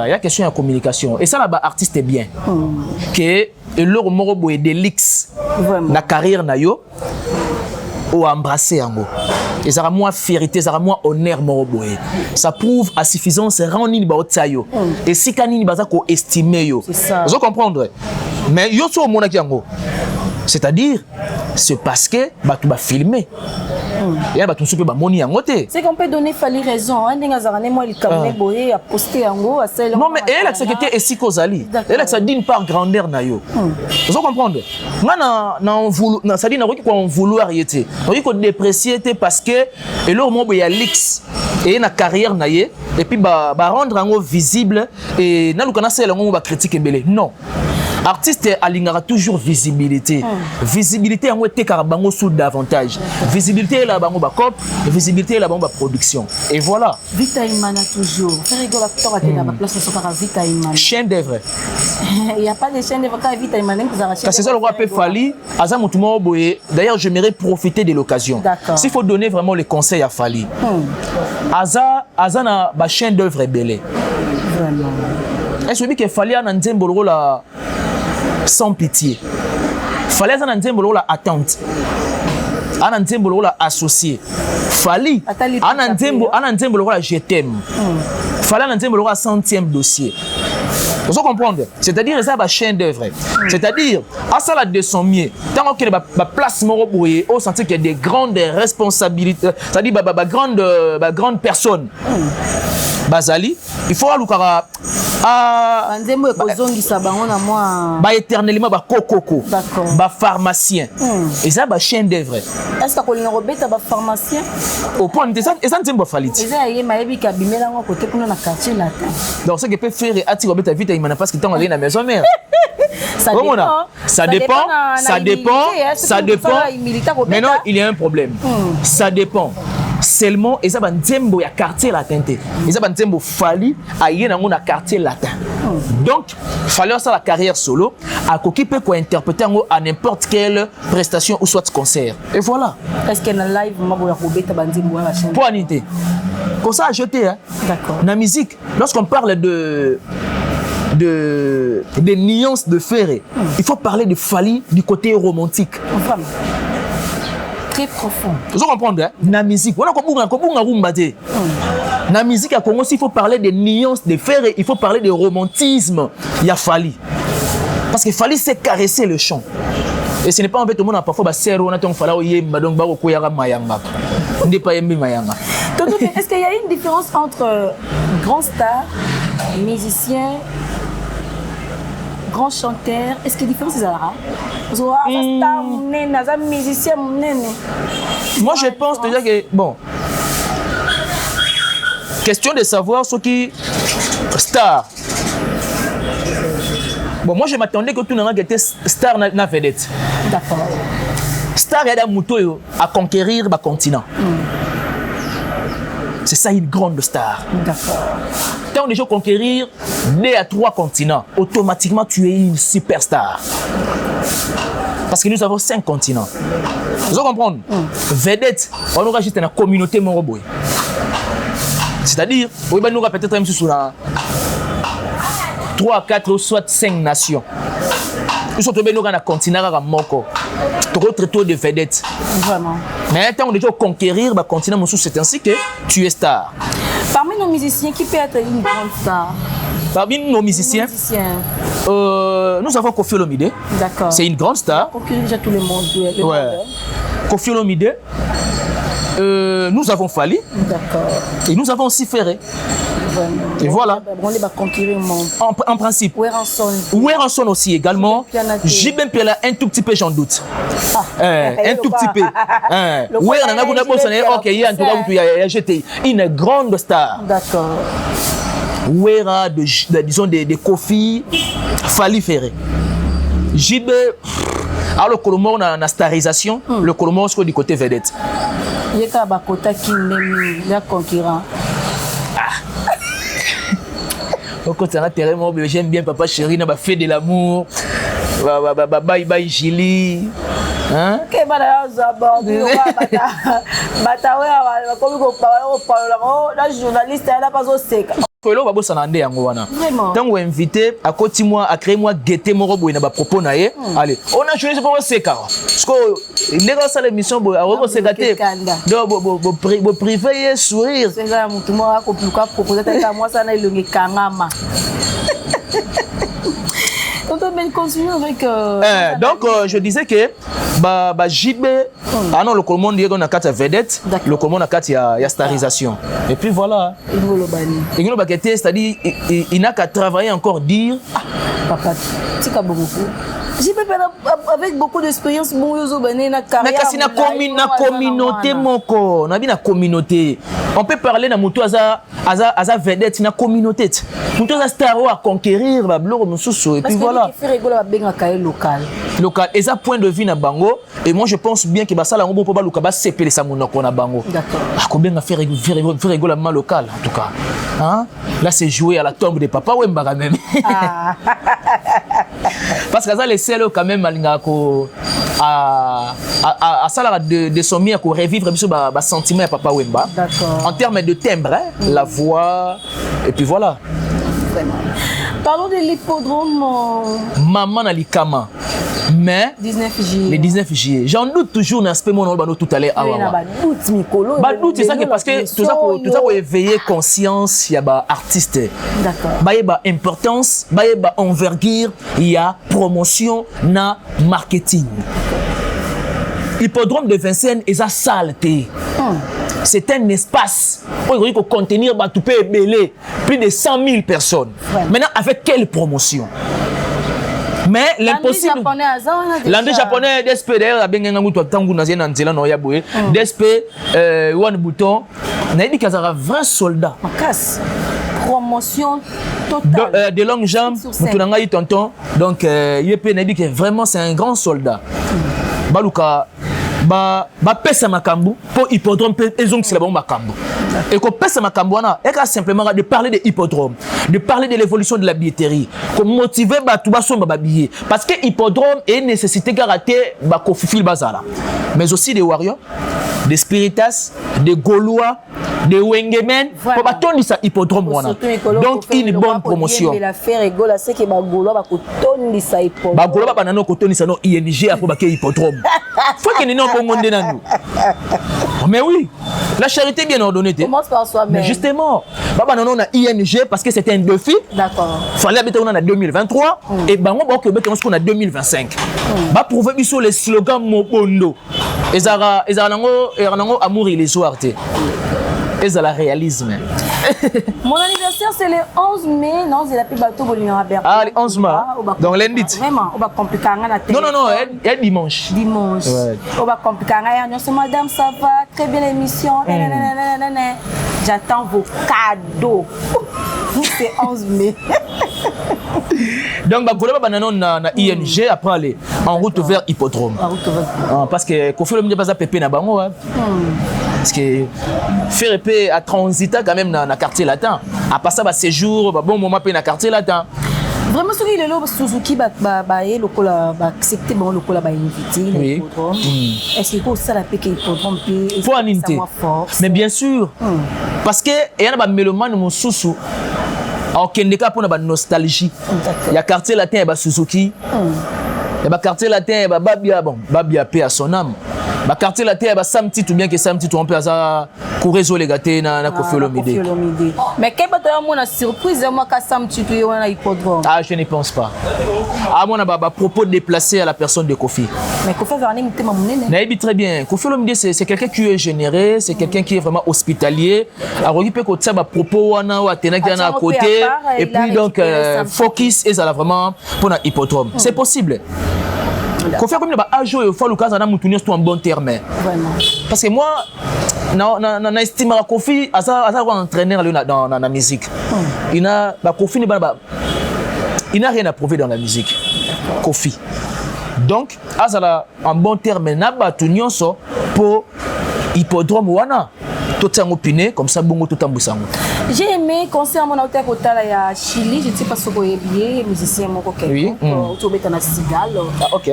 Il y a question de communication et ça là-bas artiste est bien que leur morobo et delix na carrière na yo ou embrasser en gros et ça sera moins fierté ça sera moins honneur morobo ça prouve à suffisance rend ni ba otsayo et si kanini baza ko estimer yo vous comprendre mais yo so mona ki en gros c'est-à-dire c'est parce que tu vas filmer. Et là, tu peux moni en côté. C'est qu'on peut donner Fali raison. On dit que moi il camé boyer a posté en haut à celle. Non mais elle a secrétaire et Sikozali. Elle a ça d'une part grandeur na yo. Vous comprenez? Moi na ça dit na quoi on vouloir y était. On dit qu'on déprécier parce que et là moi il y a lix et na carrière na ye et puis rendre en visible et na lukana celle on va critiquer belé. Non. Artiste alingara toujours visibilité. Visibilité en été carabango sous davantage. Visibilité là bango ba cop, visibilité là bango ba production. Et voilà. Vita Imana toujours. Faire rigoler l'acteur à la place de son par Vita Imana. Chaîne d'œuvre. Il y a pas de chaîne d'œuvre quand Vita Imana que ça va chercher. C'est ça le roi Fali, Azam Toumo Boye. D'ailleurs, j'aimerais profiter de l'occasion. S'il faut donner vraiment les conseils à Fali. Azana ba chaîne d'œuvre belle. Vraiment. Est-ce que Fali a un zembolo la sans pitié. Fallait un nzembolo la attente. Un nzembolo la associé. Fali un nzembolo la je t'aime. Fallait un nzembolo la 100e dossier. Vous comprenez? C'est-à-dire ça va chaîne d'œuvre. C'est-à-dire à ça la de son mieux. Tant que la place moroboye au senti qu'il y a des grandes responsabilités, c'est-à-dire grande personne. Bazali, il faut alukara éternellement coco, pharmacien. Et ça chaîne d'œuvre. Est-ce que vous avez un pharmacien? Au point de ça, et ça ne pas falit. Donc, ce que peut faire, c'est vite il parce que tu es dans la maison mère. Ça dépend. Maintenant, il y a un problème. Ça dépend. Seulement, et ça va nzembo ya quartier latin. Et ça va nzembo Fali a yé nango na quartier latin. Donc, Fali a la carrière solo, à qui peut quoi interpréter à n'importe quelle prestation ou soit concert. Et voilà. Est-ce qu'il y a un live pour anité. Comme ça, acheter hein. D'accord. La musique, lorsqu'on parle des nuances de ferré, il faut parler de Fali du côté romantique. Vraiment. Très profond. Vous comprenez hein? La musique, voilà la musique à Congo, s'il faut parler des nuances de ferré, il faut parler de romantisme. Il y a Fali. Parce que Fali sait caresser le chant. Et ce n'est pas en fait tout le monde parfois est-ce qu'il y a une différence entre grand star, musicien, grand chanteur? Est-ce qu'il y a une différence c'est ça? Musicien, moi je pense déjà que bon, question de savoir ce qui star. Bon, moi je m'attendais que tout le monde était star na vedette. D'accord. Star est à conquérir le continent. C'est ça une grande star. D'accord. Quand on est conquérir 2 à 3 continents, automatiquement tu es une superstar. Parce que nous avons 5 continents. Vous comprenez? Vedette, on aura juste une communauté moroboy. C'est-à-dire, on va nous peut-être même sur la 3, 4 ou soit 5 nations. Nous sommes tombés dans un continent à Moko. Trop de vedettes. Vraiment. Mais quand on est déjà conquérir le continent, c'est ainsi que tu es star. Parmi nos musiciens, qui peut être une grande star? Parmi nos musiciens, nous avons Koffi Olomide. D'accord. C'est une grande star. Conquérir déjà tout le monde. Ouais. Koffi Olomide. nous avons Fally. D'accord. Et nous avons aussi Ferré. Vraiment. Et voilà. On va conquérir mon. En principe. Weranson aussi également. JB Mpiala, un tout petit peu, j'en doute. Un tout petit peu. Ok, en tout cas, il a jeté une grande star. D'accord. Wera, disons, des Kofi, Fally, Ferré. JB. Alors le Colombo on a une starisation, le Colombo c'est du côté vedette. Il y a un côté qui est concurrent. Au côté j'aime bien Papa Chéri, on a fait de l'amour, bye bye Gili. Hein? Felo ba bossa nande yango wana. Tango invité à côté moi à créer moi guetter mon robot na ba propos na ye. Allez, on a choisi pour seka. Parce que ndeka ça l'émission bo a sekaté. Do privé sourire. C'est ça mutu moi ko pluka proposer ta moi ça na ilongi kangama. On continue avec donc je disais que JB ah non le Colombo dit qu'on a quatre vedettes, le Colombo a quatre il y a starisation. Et puis voilà. Il nous baqueté, c'est-à-dire il n'a qu'à travailler encore dire papa c'est comme beaucoup. JB avec beaucoup d'expérience bon yozo bané na carrière. Na communauté moko, na bien na communauté. On peut parler na mutu aza vedette na communauté. Mutu aza star à conquérir ba bloro mususu et puis voilà. Parce que fait rigoler ba benga kaé local. Local et ça point de vue na bango et moi je pense bien que ba sala ngo po ba luka ba sepele sa monoko na bango. D'accord. Ah combien a fait rigoler ma local en tout cas. Hein? Là c'est jouer à la tombe de papa Wemba même. Parce que ça les selo quand même malinga ko à ça de son mien ko revivre biso ba sentiment ya papa Wemba. D'accord. En termes de timbre, hein, la voix et puis voilà. Vraiment. Parlons de l'hippodrome. Maman Nalikama. Mais 19 juillet. Le 19 juillet. J'en doute toujours dans ce moment tout à l'heure. Doute c'est ça que parce que tout ça pour éveiller conscience, il y a ba artiste. D'accord. Ba y a importance, ba y a envergure, il y a promotion na marketing. Hippodrome de Vincennes est à saleté. C'est un espace pour contenir plus de 100 000 personnes. Ouais. Maintenant, avec quelle promotion? Mais l'impossible. L'année japonais, DSP d'ailleurs, DSP, One Bouton, on a dit qu'il y a un vrai soldat. Promotion totale. De longues jambes, tonton. Donc, il a dit que vraiment c'est un grand soldat. Baluka. Pesa makambu pour hippodrome ils ont c'est la bombe makambu et qu'on pesa makambu wana et simplement de parler de hippodrome, de parler de l'évolution de la billetterie, qu'on motiver tout bas son billet parce que hippodrome est une nécessité garantie ba kofifil bazala mais aussi des warriors, des spiritas, des gaulois, des wengemen pour batondi sa hippodrome wana donc une bonne promotion la faire rigolo c'est que ba gaulois ba kotondi sa hippodrome ba gaulois ba nano kotondi sa no ING pour ba ke hippodrome faut que nous mais oui, la charité est bien ordonnée. Commence par soi-même. Mais justement, on a ING parce que c'était un défi. D'accord. Il fallait habiter en 2023 et on a 2025. Bah prouver sur les slogans Mobondo. Et ça amour et les soirs. Et ça la réalisme. Mon anniversaire c'est le 11 mai, non, c'est la plus bateau pour l'Union Albert. Ah, le 11 mai. Donc lundi. Vraiment, on va compliquer la tête. Non, il y a dimanche. Dimanche. Ouais. On va compliquer la madame, ça va, très bien l'émission. J'attends vos cadeaux. C'est 11 mai. Donc, na ING après aller en route vers hippodrome. Parce que Kofi le pas pépé na bango. Parce que faire épée à transitant quand même dans le quartier latin. À passer à séjour, bon moment dans le quartier latin. Vraiment, ce qui est là, Suzuki va accepter le invité. Est-ce qu'il faut ça la paix qu'il faut tromper? Il faut en inviter. Mais bien sûr. Parce que il y a un mélomane mon sousou. Alors qu'il y a une nostalgie. Il y a quartier latin, il y a Suzuki. Il y a quartier latin, il y a Babia paix à son âme. Quartier latin, il y a Sam Titou, bien que Sam Titou on peut Pour résoudre les gâtés, na Koffi Olomide. Mais quelle est surprise moi Kassam tu à hippodrome? Ah, je ne pense pas. Ah, moi, on a propos déplacé à la personne de Koffi. Mais Koffi Olomide, c'est très bien. Koffi Olomide, c'est quelqu'un qui est généreux, c'est quelqu'un qui est vraiment hospitalier. Alors, il peut que ça, propos, on a à côté. Et puis, donc, focus, et ça là vraiment pour un hippodrome. C'est possible. Koffi Olomide, a joué au fois, Lucas, on a moutouni en bon terme. Parce que moi, j'estime que Koffi, à entraîneur dans la musique. Il n'a rien à prouver dans la musique. Koffi. Donc, azala en bon terme, na batunion so pour hippodrome wana. Tout ça opiné comme ça bongo tout ambusango. J'ai aimé concert mon auteur Kotala ya Chili, je ne sais pas ce que est musicien mon coquet. Oui. Tu es na Cigale. Ah OK.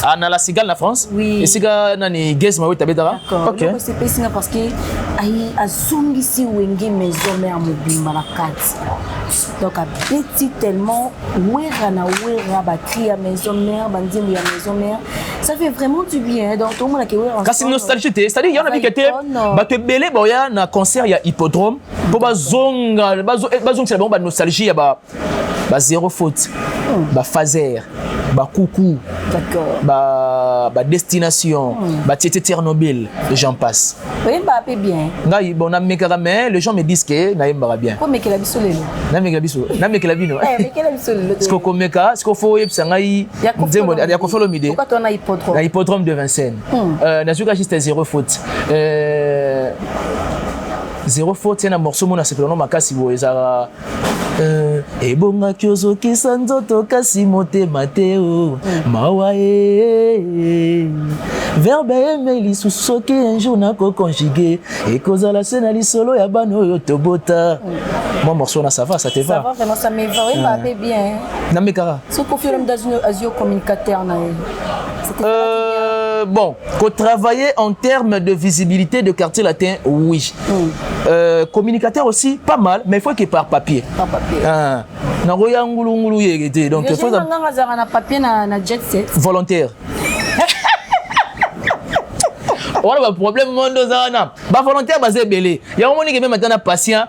Ah na la Cigale na France. Oui. Et Cigale na ni guest ma wita betara. OK. C'est pas signe parce que ai azongi si wenge maison mère mobimba na kati. Donc a petit tellement wera ba cria maison mère bandi ya maison mère. Ça fait vraiment du bien donc tout le monde qui wera. Quand c'est nostalgie, c'est-à-dire il y en a qui étaient ba te belé boya na concert ya hippodrome pour bazonga c'est bon ba nostalgie ya ba zéro faute ba phaser ba coucou d'accord ba destination ba Tieté Tchernobyl et j'en passe. Oui ba bien. Ngai bon na mekara mais les gens me disent que na yemba bien. Ko mekela biso lelo. Na mekela biso bino. Mekela biso lelo. Est-ce qu'on meka, est-ce qu'on faut yebsa ngai nzembo ya Koffi Olomide. Pourquoi tu as hippodrome? Na hippodrome de Vincennes. Na suka juste zéro faute. Zéro faute, c'est un morceau mon c'est non makasi bo ezara ebonga kyozo kisanzoto kasi motema teo mawa verbe emeli susoki un jour na ko conjuguer et kozala sena lisolo ya bano yo tobota. Mon morceau na ça va, ça te va? Ça va vraiment, ça me va. Oui, bah bien. Na mekara. Ce Koffi Olomide Azio communicateur na. Bon, qu'on travailler en termes de visibilité de quartier latin, oui. Communicateur aussi, pas mal, mais il faut qu'il par papier. Par papier. Donc il faut un papier na jet set. Volontaire. On a un problème ba volontaire basé belé. Il y a un moment qui même maintenant patient.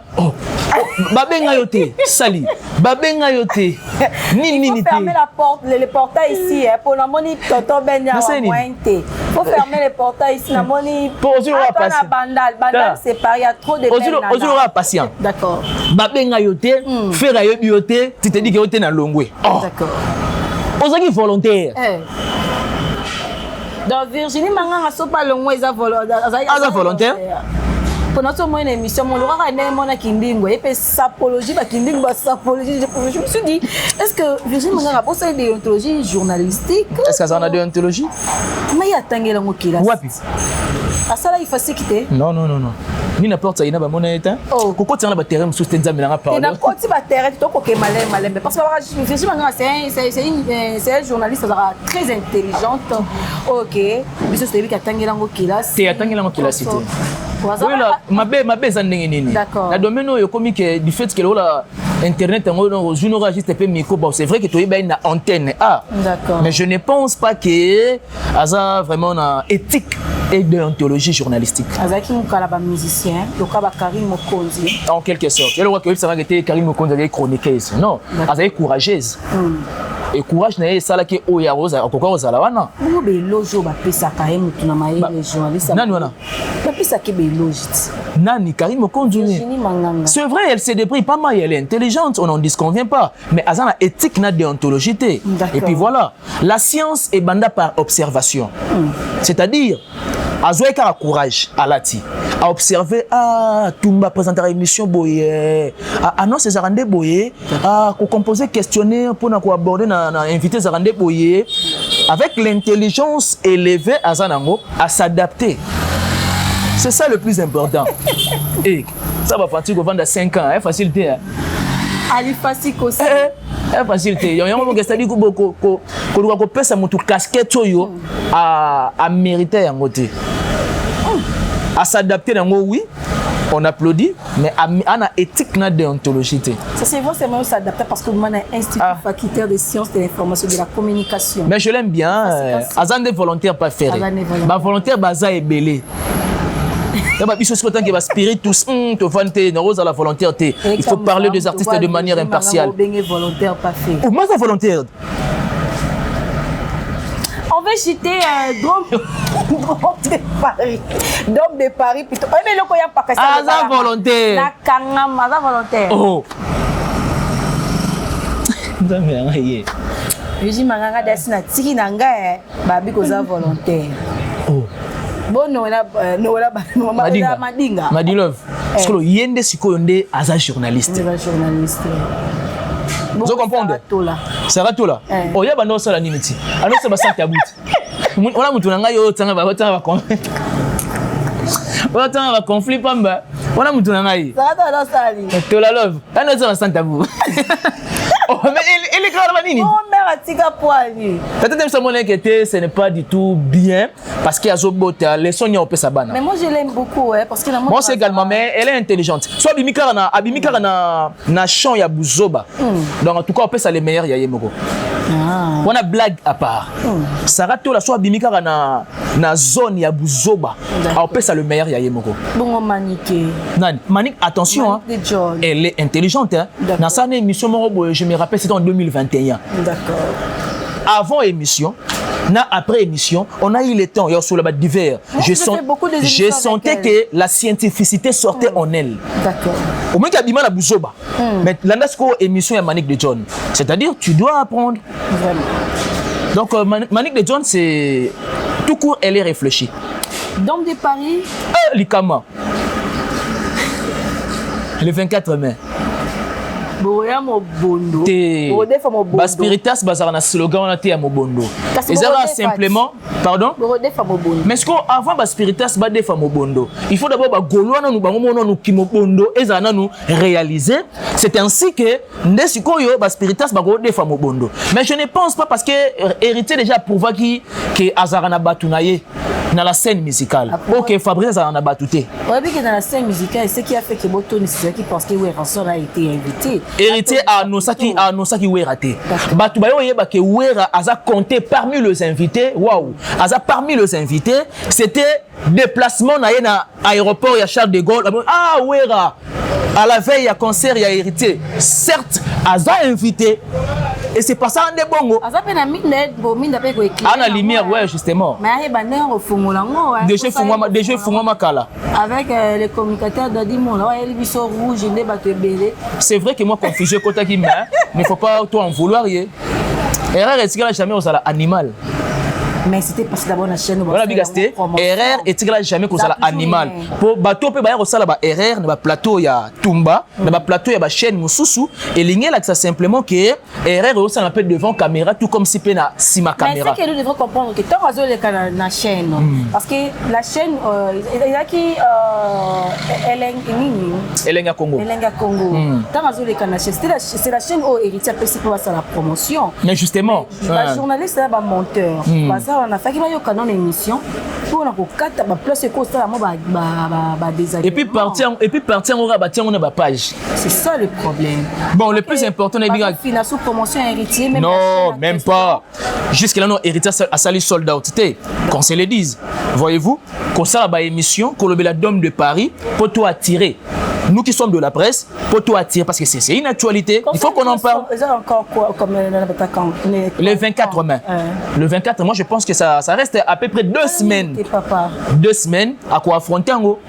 Babenga yote, sali. Babenga yote. Il faut fermer la porte, les portails ici pour la moni toto benya mointe. Il faut fermer les portails ici la moni. Pour aujourd'hui on va passer. Bandal c'est pas, il y a trop de aujourd'hui on va patient. D'accord. Babenga yote, faire yobi yote, tu te dis que yote na longwe. D'accord. Ozaki volontaire. Donc Virginie Manganga so pas longwe za volontaire. Pour notre moyenne émission, mon Laura est mon akindingo et puis sapologie, bakindingo, sapologie. Je me suis dit, est-ce que Virginie Manganga a posé des déontologie journalistique? Est-ce qu'elle en a déontologie? Mais il y a tangué la mokila. Wapi? Ah ça là il faut s'équiter. Non. Ni n'importe ça, il n'a pas mon état. Pourquoi tu as un terrain sous tes amis dans la parole? Il a quoi tu vas terre, tu as malin. Parce que Virginie Manganga c'est une journaliste très intelligente. Ok. Mais c'est lui qui a tangué la mokila. C'est a tangué la mokila cité. Oui là, ma belle nini. D'accord. La domaine où comme que du fait que là internet en journaliste peu micro bon c'est vrai que tu es une antenne D'accord. Mais je ne pense pas que ça vraiment une éthique et déontologie journalistique. Azaki Mukalaba musicien, le kaba Karim Mokonzi. En quelque sorte. Et le roi que ça va être Karim Mokonzi avec chroniqueuse. Non, azaki courageuse. Et courage na ça là qui oya rosa okoko ozala wana. Ngo be lojo ba pesa Karim tuna maye les journalistes. Nani wana? Ba pesa ke be logit. Nani Karim Mokonzi. C'est vrai, elle se débrouille pas mal, elle est intelligente, on n'en disconvient pas, mais azana éthique na déontologie. Et puis voilà, la science est banda par observation. C'est-à-dire Azoé a courage à l'ati à observer Tumba présenter l'émission boye non c'est Zarandé boye composer questionnaire pour aborder inviter Zarandé boye avec l'intelligence élevée à Zanango à s'adapter. C'est ça le plus important. Et ça va partir au vent de 5 ans, facilité. Ali facile aussi. Facilité. Il y a un moment qui dit que doit passer mon casquette à mériter en côté. À s'adapter dans oui, on applaudit, mais à une éthique na déontologie. Ça c'est vrai, c'est même s'adapter parce que moi un institut facultaire des sciences de l'information de la communication. Mais je l'aime bien. Azan des volontaires pas faire. Ma volontaire baza est belé. spiritus, à la volontaire. Il faut parler des artistes de manière impartiale. Volontaire pas fait. Ou moi, volontaire. On va citer Dôme de Paris plutôt. Mais le Koya pas ça volontaire. La Kangam, ça volontaire. Oh. Je dis Manganga Dasina Tiki Nanga babi koza volontaire. Oh. Bon no la Madinga. Madilove. Parce que yende siko yonde aza journaliste. Vous comprenez? Sarah Tola. Oh ya bando sala nimiti. Ano se basante abut. On a mutu nanga yo tanga ba conflit. On tanga ba conflit pamba. On a mutu nanga yi. Sarah sali. Tola love. Ano se basante abut. Oh mais il est clairement nini. Oh mère atika poani. Peut-être que mon inquiété ce n'est pas du tout bien parce qu'il y a Zobota les sonia au Pesabana. Mais moi je l'aime beaucoup parce que moi c'est également mais elle est intelligente. Soit Abimika na chant ya Buzoba. Donc en tout cas on peut ça les meilleurs ya Yemoko. On a blague à part. Sarah Tola soit Abimika na zone ya Buzoba. On peut ça le meilleur ya Yemoko. Bon Manique. Nan Manique attention elle est intelligente hein. Dans sa émission je me rappelle c'était en 2021. D'accord. Avant émission, après émission, on a eu le temps, il y a sur le bas d'hiver. Je sentais que la scientificité sortait en elle. D'accord. Au moins qu'il y a Bima la Bouzoba. Mais l'andasco émission est Manique de John. C'est-à-dire, tu dois apprendre. Vraiment. Donc, Manique de John, c'est tout court, elle est réfléchie. Dôme de Paris. Likama. Le 24 mai. Boya Mobondo. Bas Spiritas bazarana slogan na te ya Mobondo. Ezara simplement, pardon? Mais ce qu'avant Bas Spiritas ba defa Mobondo, il faut d'abord ba golwana nous bango nous ki Mobondo ezana nous réaliser. C'est ainsi que ndesikoyo Bas Spiritas ba go defa Mobondo. Mais je ne pense pas parce que hérité déjà prouva que azarana batunaye dans la scène musicale. OK, Fabrice azarana batute. On a vu que dans la scène musicale, ce qui a fait que Botoni c'est qui parce que Weranson a été invité. Héritier à Nosaki Werate. Batu bayo yeba ke Wera aza compté parmi les invités. Waouh. Aza parmi les invités, c'était déplacement na aéroport ya Charles de Gaulle. Ah Wera. À la veille ya concert ya Héritier. Certes, aza invité. Et c'est pas ça en de bongo. Aza pena minette bo minda pe ko éclairé. Ah na lumière ouais justement. Mais bande refungolango. Déjà fungoma kala. Avec les communicateurs d'Adimon là, il biso rouge ne ba te belé. C'est vrai que moi confusion kota ki mais il faut pas toi en vouloir yé. Erreur est jamais aux animal. Mais c'était parce que d'abord la chaîne voilà bigasté erreur et tigala jamais qu'on sala animal pour bateau pe ba sala ba erreur na ba plateau ya Tumba na ba plateau ya ba chaîne mususu et ligne là que ça simplement que erreur au sala peu devant caméra tout comme si pe na sima caméra. Mais c'est que nous devons comprendre que tant raison les na chaîne parce que la chaîne il y a qui Elenga Congo tant raison les canaux c'est la chaîne au héritier peut pour ça la promotion mais justement la journaliste là ba monteur on a fait qu'il canon émission pour la carte ba place ko ça ba désagrément et puis partir on rabattre on a ba page c'est ça le problème bon le plus important est bien finance sous promotion héritier même non même pas jusque là non héritier a sali sold out qu'on se le dise voyez-vous qu'on ça ba émission qu'on le Dôme de Paris pour tout attirer nous qui sommes de la presse pour tout attirer parce que c'est une actualité il faut qu'on en parle encore quoi comme le 24 mai le 24 moi je pense que ça reste à peu près 2 semaines 2 semaines à quoi affronter en gros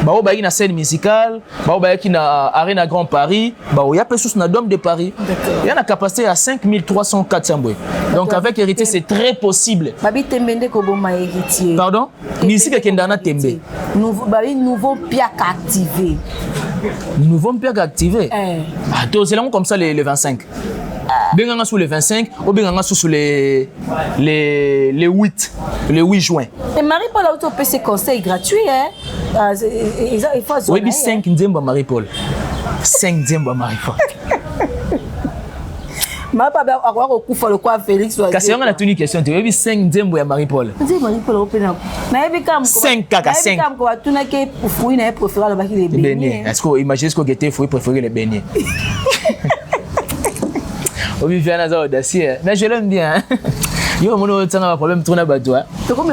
bah au na scène musicale bah au qui na Arena Grand Paris bah il y a peu sous na Dôme de Paris il y a une capacité à 5300 400 boy donc avec héritier c'est très possible babi tembende ko boma héritier pardon musique qui ndana tembe nouveau piak activé nouveau piak activé attends c'est là comme ça le 25 Benganga sous les 25 ou Benganga sous les 8 juin. Et Marie-Paul a autopé ses conseils gratuits hein. Il faut oui 5 Nzemba Marie-Paul. 5 Nzemba Marie-Paul. Ma papa a quoi okufa le quoi Félix wa. Kasi on a tenu question tu veux 5 Nzembo ya Marie-Paul. Nzembo Marie-Paul opena. Na ebi kam 5 kaka 5. Kam ko atuna ke fruit na préféré le baki les beignets. Est-ce que imagine ce que était fruit préféré les beignets. Mais je l'aime bien. Yo mono tanga problème tourner bateau hein.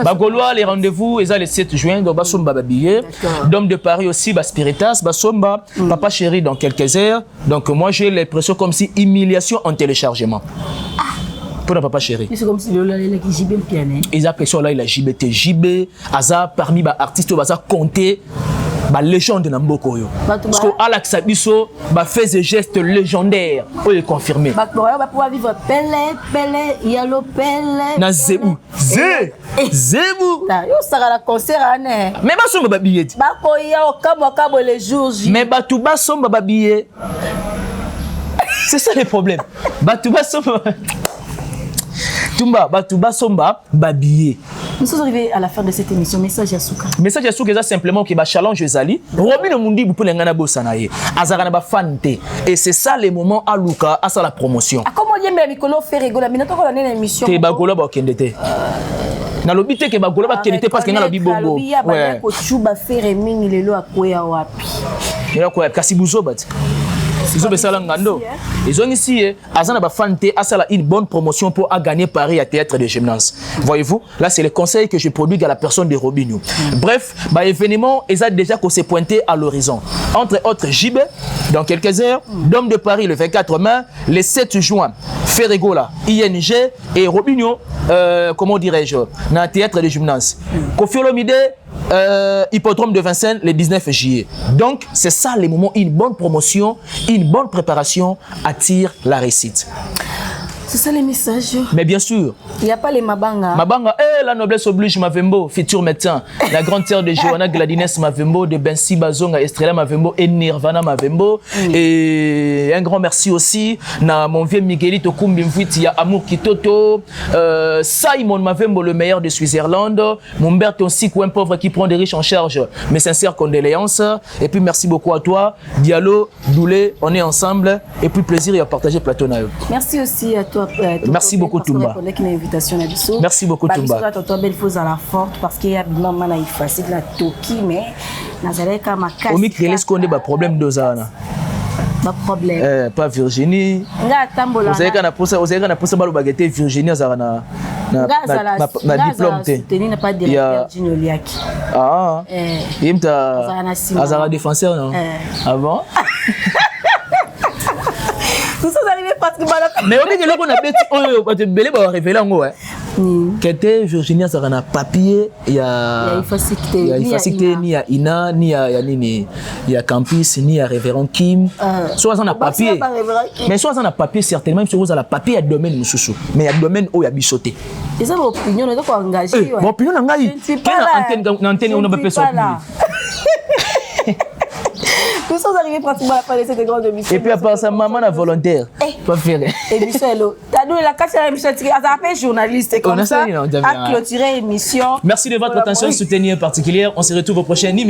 Ba Gaulois les rendez-vous les 7 juin donc ba somba ba billet. Dôme de Paris aussi ba Spiritas ba somba Papa Chéri dans quelques heures. Donc moi j'ai l'impression comme si humiliation en téléchargement. Pour le Papa Chéri. C'est comme si le qui JB piano. Ils appellent là il a JB Aza parmi ba artistes baza compter ba légende na mboko yo. Parce que Alex Abisso ba fait des gestes légendaires pour le confirmer. Ba pouvoir vivre Pelé Yalo Pelé. Na Zebu. Zebu. Yo sera la concert année. Mais ba somba ba billet. Ba ko ya o kabo les jours. Mais ba tout ba somba ba billet. C'est ça le problème. Ba tout ba somba Tumba, Batuba Somba, Babiye. Nous sommes arrivés à la fin de cette émission. Message à Souka. Message à Souka, c'est simplement que challenge Zali. Robin Mundi, vous pouvez l'engagner à Bossanaye. Azarana ba fante. Et c'est ça les moments à Luka, à ça la promotion. Comment dire, mais Mikolo fait rigoler. Mais notre émission. T'es Bagolo Bakendete. Na lobité que Bagolo Bakendete parce que na lobi bongo. Ouais. Chuba fait reming il est là à quoi wapi. Il a quoi Kasibuzo bat. Ils ont besoin d'angando. Ils ont ici, Azana ba fante, à ça une bonne promotion pour gagner Paris à Théâtre de Gymnase. Voyez-vous, là c'est le conseil que je produis à la personne de Robinho. Bref, bah événement, ils ont déjà qu'on s'est pointé à l'horizon. Entre autres, JB, dans quelques heures, Dôme de Paris le 24 mai, le 7 juin, Ferregola, ING et Robinho, comment dirais-je, dans le Théâtre de Gymnase. Kofi Olomide, hippodrome de Vincennes le 19 juillet. Donc, c'est ça les moments, une bonne promotion, une bonne préparation attire la réussite. C'est ça les messages. Mais bien sûr. Il n'y a pas les Mabanga. Mabanga, la noblesse oblige Mavembo, futur médecin. La grande sœur de Johanna Gladines Mavembo, de Bensi Bazonga, Estrella Mavembo et Nirvana Mavembo. Et un grand merci aussi à mon vieux Miguelito Kumbimfuit, il y a Amour Kitoto, Simon Mavembo, le meilleur de Suisse-Irlande, Mumberto Sikou, un pauvre qui prend des riches en charge. Mes sincères condoléances. Et puis merci beaucoup à toi. Diallo, Doulé, on est ensemble. Et puis plaisir à partager plateau. Merci aussi à toi. Merci beaucoup Tumba. Merci beaucoup Tumba. Parce qu'il y a des facile la toki mais nazaleka makasi. Omi créer ce qu'on a problème d'ozana. Pas problème. Pas Virginie. Nga Vous avez qu'on a poussé balu baguette Virginie azana na diplôme té. Tenir pas de Virginie Oliaki. Ah. Imta azara défenseur non. Avant. Nous sommes arrivés pratiquement à la fin. Mais on dit que là qu'on a bête belé va révéler en haut hein. Qu'était Virginia Sarana papier il y a facilité ni à Ina ni à nini il y a campus ni à révérend Kim soit on a papier mais soit on a papier certainement même si vous avez papier il y a domaine mususu mais il y a domaine où il y a bichoté et ça votre opinion on doit engager mon opinion ngai quelle antenne on ne peut pas sortir. Nous sommes arrivés pratiquement à la fin de cette grande émission. Et puis à part ça, maman a volontaire. Pas faire. Émission hello. T'as donné la 4e émission. Ça appelle journaliste comme ça. À clôturer l'émission. Merci de votre attention soutenue particulière. On se retrouve au prochain numéro.